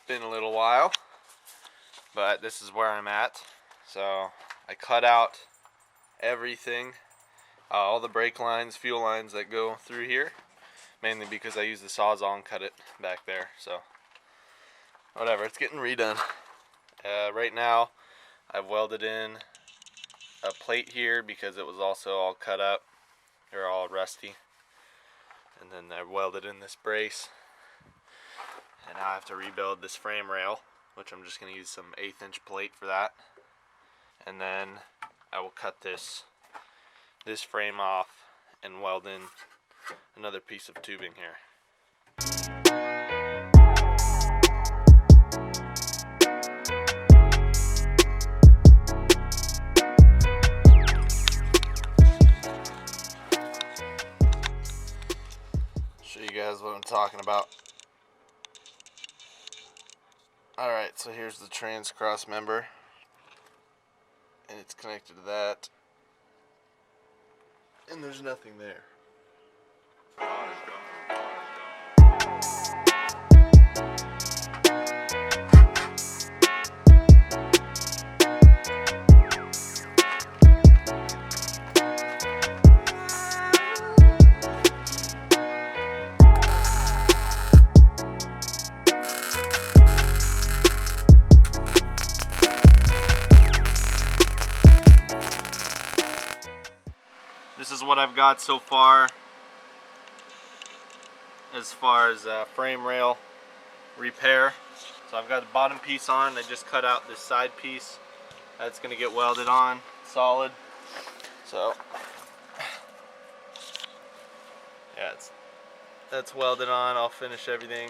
been a little while, but this is where I'm at. So I cut out everything, all the brake lines, fuel lines that go through here, mainly because I use the Sawzall and cut it back there. So whatever, it's getting redone. Right now I've welded in a plate here because it was also all cut up or all rusty, and then I welded in this brace, and now I have to rebuild this frame rail, which I'm just going to use some 1/8 inch plate for that, and then I will cut this frame off and weld in another piece of tubing here. Show you guys what I'm talking about. Alright, so here's the trans cross member, and it's connected to that, and there's nothing there. This is what I've got so far as frame rail repair. So I've got the bottom piece on. I just cut out this side piece. That's going to get welded on solid. So yeah, that's welded on. I'll finish everything.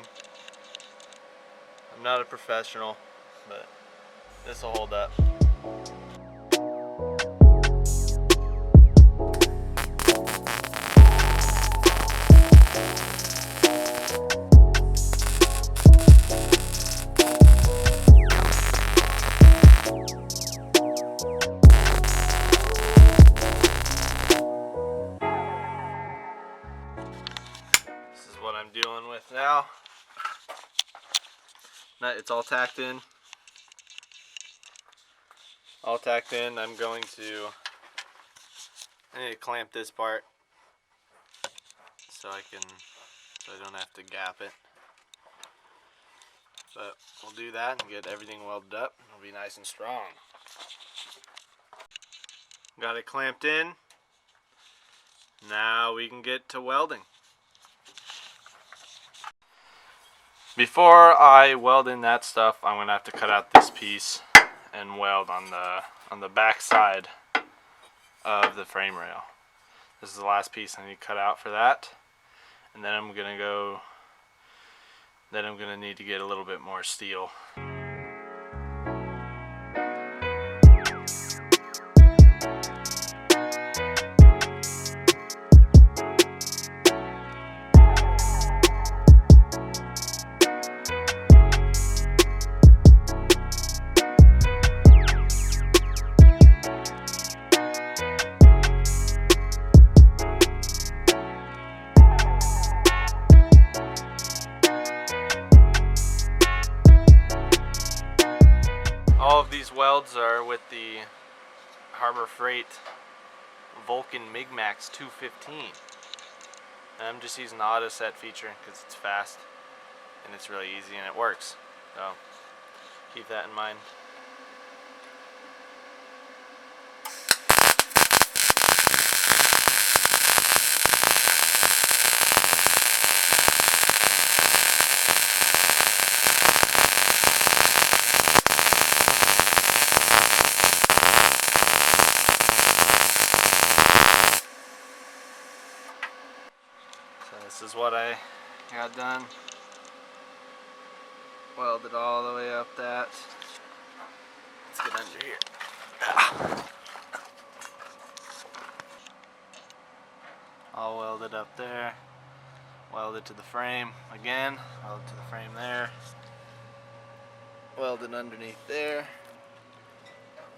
I'm not a professional, but this will hold up. What I'm dealing with now. It's all tacked in. All tacked in. I need to clamp this part so I don't have to gap it. But we'll do that and get everything welded up. It'll be nice and strong. Got it clamped in. Now we can get to welding. Before I weld in that stuff, I'm gonna have to cut out this piece and weld on the back side of the frame rail. This is the last piece I need to cut out for that, and then I'm gonna need to get a little bit more steel. All of these welds are with the Harbor Freight Vulcan MigMax 215. And I'm just using the auto set feature because it's fast and it's really easy and it works. So keep that in mind. This is what I got done. Welded all the way up that. Let's get under here. All welded up there. Welded to the frame again. Welded to the frame there. Welded underneath there.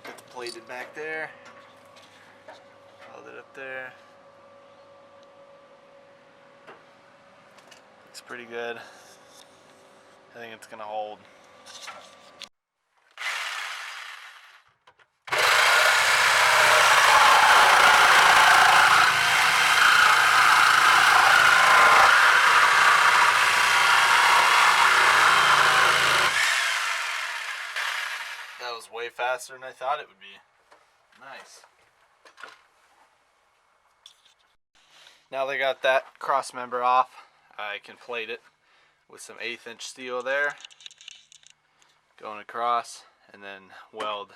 Get the plated back there. Welded up there. Looks pretty good. I think it's gonna hold. That was way faster than I thought it would be. Nice. Now they got that cross member off, I can plate it with some 1/8 inch steel there, going across, and then weld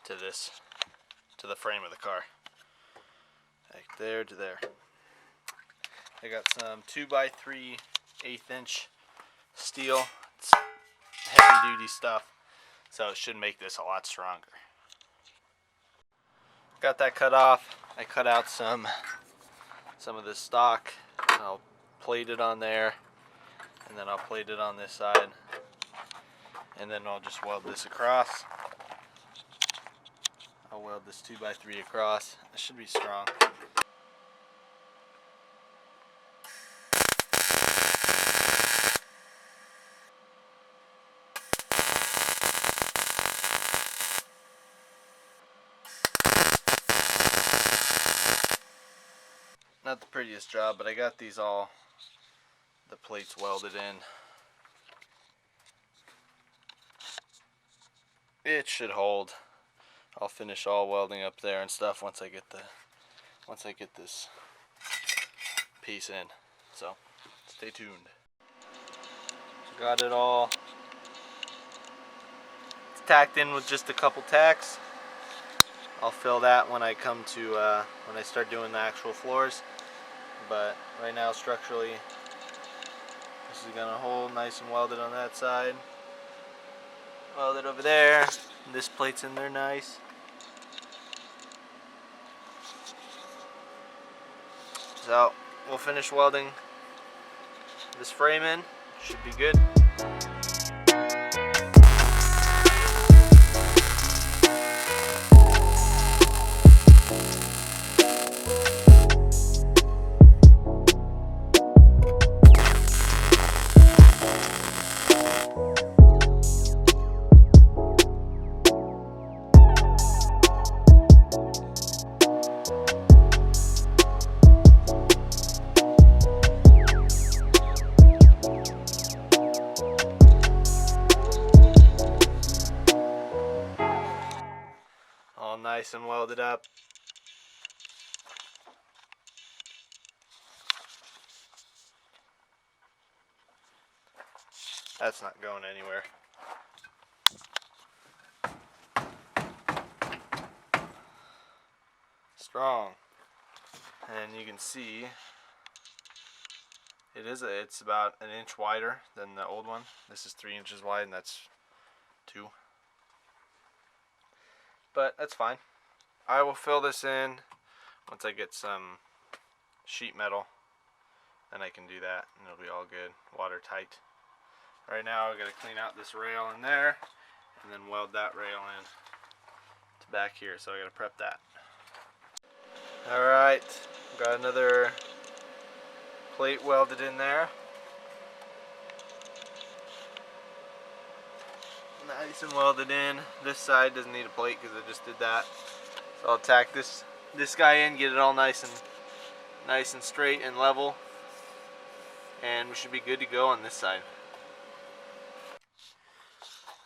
to the frame of the car. Like there to there. I got some 2x3 1/8 inch steel. It's heavy duty stuff, so it should make this a lot stronger. Got that cut off. I cut out some of this stock. I'll plate it on there, and then I'll plate it on this side, and then I'll just weld this across. I'll weld this 2x3 across. It should be strong. Not the prettiest job, but I got these all, the plates welded in. It should hold. I'll finish all welding up there and stuff once I get this piece in. So stay tuned. Got it all. It's tacked in with just a couple tacks. I'll fill that when I come to when I start doing the actual floors. But right now, structurally, this is gonna hold nice and welded on that side. Welded over there. This plate's in there nice. So we'll finish welding this frame in. Should be good. All nice and welded up. That's not going anywhere. Strong. And you can see it's about an inch wider than the old one. This is 3 inches wide and that's 2. But that's fine. I will fill this in once I get some sheet metal, then I can do that and it'll be all good, watertight. Right now I gotta clean out this rail in there and then weld that rail in to back here, so I gotta prep that. Alright, got another plate welded in there. Nice and welded in. This side doesn't need a plate because I just did that. So I'll tack this guy in, get it all nice and straight and level, and we should be good to go on this side.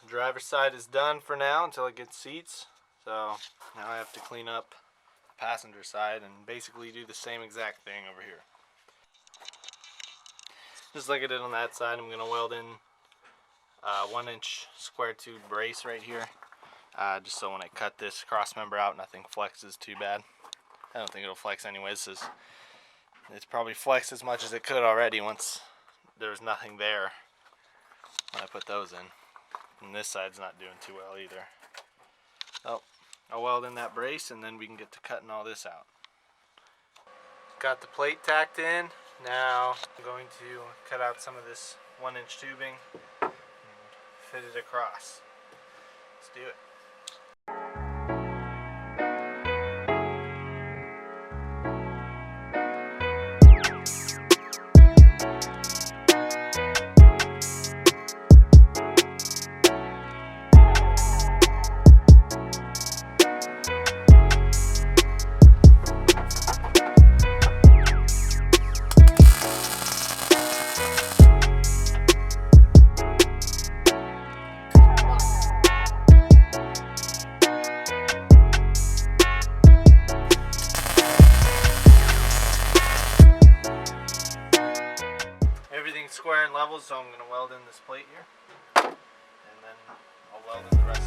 The driver's side is done for now until I get seats. So now I have to clean up the passenger side and basically do the same exact thing over here. Just like I did on that side, I'm going to weld in 1 inch square tube brace right here, just so when I cut this cross member out, nothing flexes too bad. I don't think it'll flex anyways. It's probably flexed as much as it could already once there's nothing there when I put those in. And this side's not doing too well either. So I'll weld in that brace and then we can get to cutting all this out. Got the plate tacked in. Now I'm going to cut out some of this 1 inch tubing and fit it across. Let's do it. levels, so I'm going to weld in this plate here, and then I'll weld in the rest.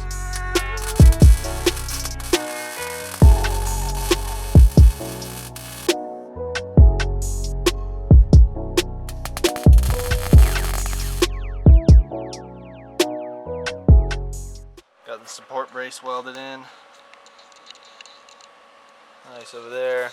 Got the support brace welded in. Nice over there.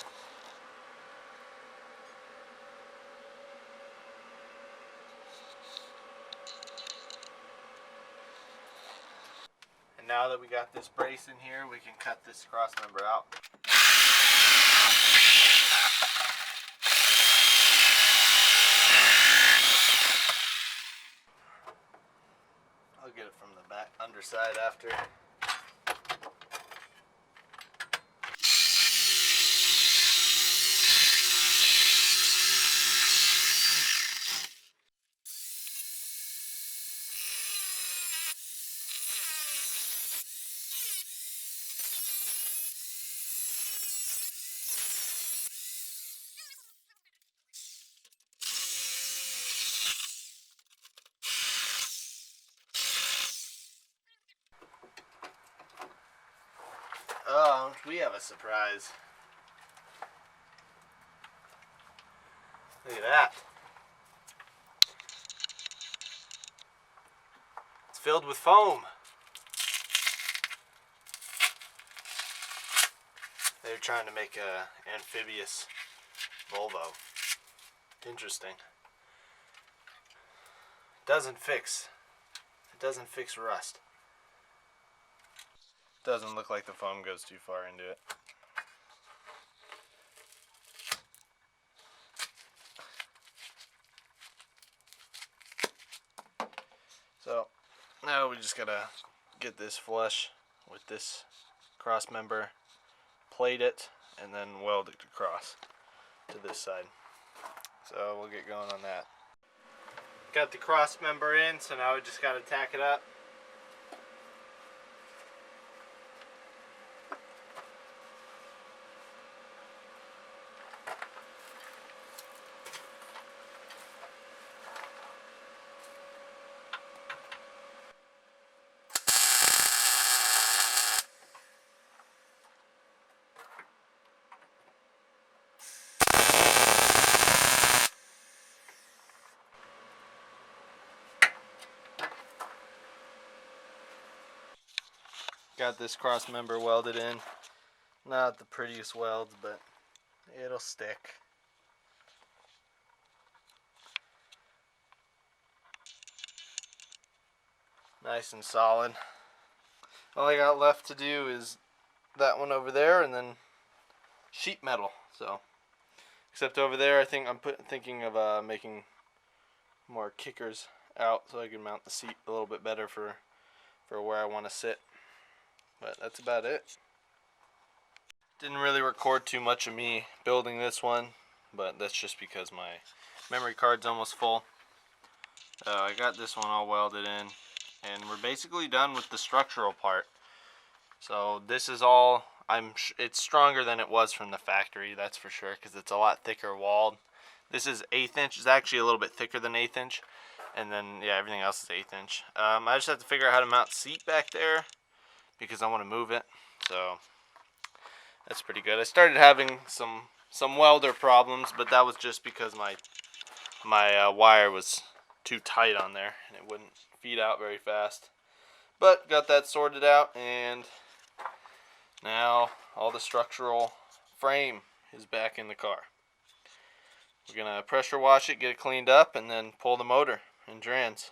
And now that we got this brace in here, we can cut this cross member out. I'll get it from the back underside after. Oh, we have a surprise. Look at that. It's filled with foam. They're trying to make a amphibious Volvo. Interesting. Doesn't fix rust. Doesn't look like the foam goes too far into it. So now we just gotta get this flush with this cross member, plate it, and then weld it across to this side. So we'll get going on that. Got the cross member in, so now we just gotta tack it up. Got this cross member welded in. Not the prettiest welds, but it'll stick. Nice and solid. All I got left to do is that one over there and then sheet metal. So, except over there, I think I'm thinking of making more kickers out so I can mount the seat a little bit better for where I want to sit. But that's about it. Didn't really record too much of me building this one, but that's just because my memory card's almost full. I got this one all welded in, and we're basically done with the structural part. So this is all, it's stronger than it was from the factory, that's for sure, because it's a lot thicker walled. This is 1/8 inch. It's actually a little bit thicker than 1/8 inch. And then, yeah, everything else is 1/8 inch. I just have to figure out how to mount seat back there because I want to move it. So that's pretty good. I started having some welder problems, but that was just because my wire was too tight on there and it wouldn't feed out very fast. But got that sorted out, and now all the structural frame is back in the car. We're gonna pressure wash it, get it cleaned up, and then pull the motor and trans.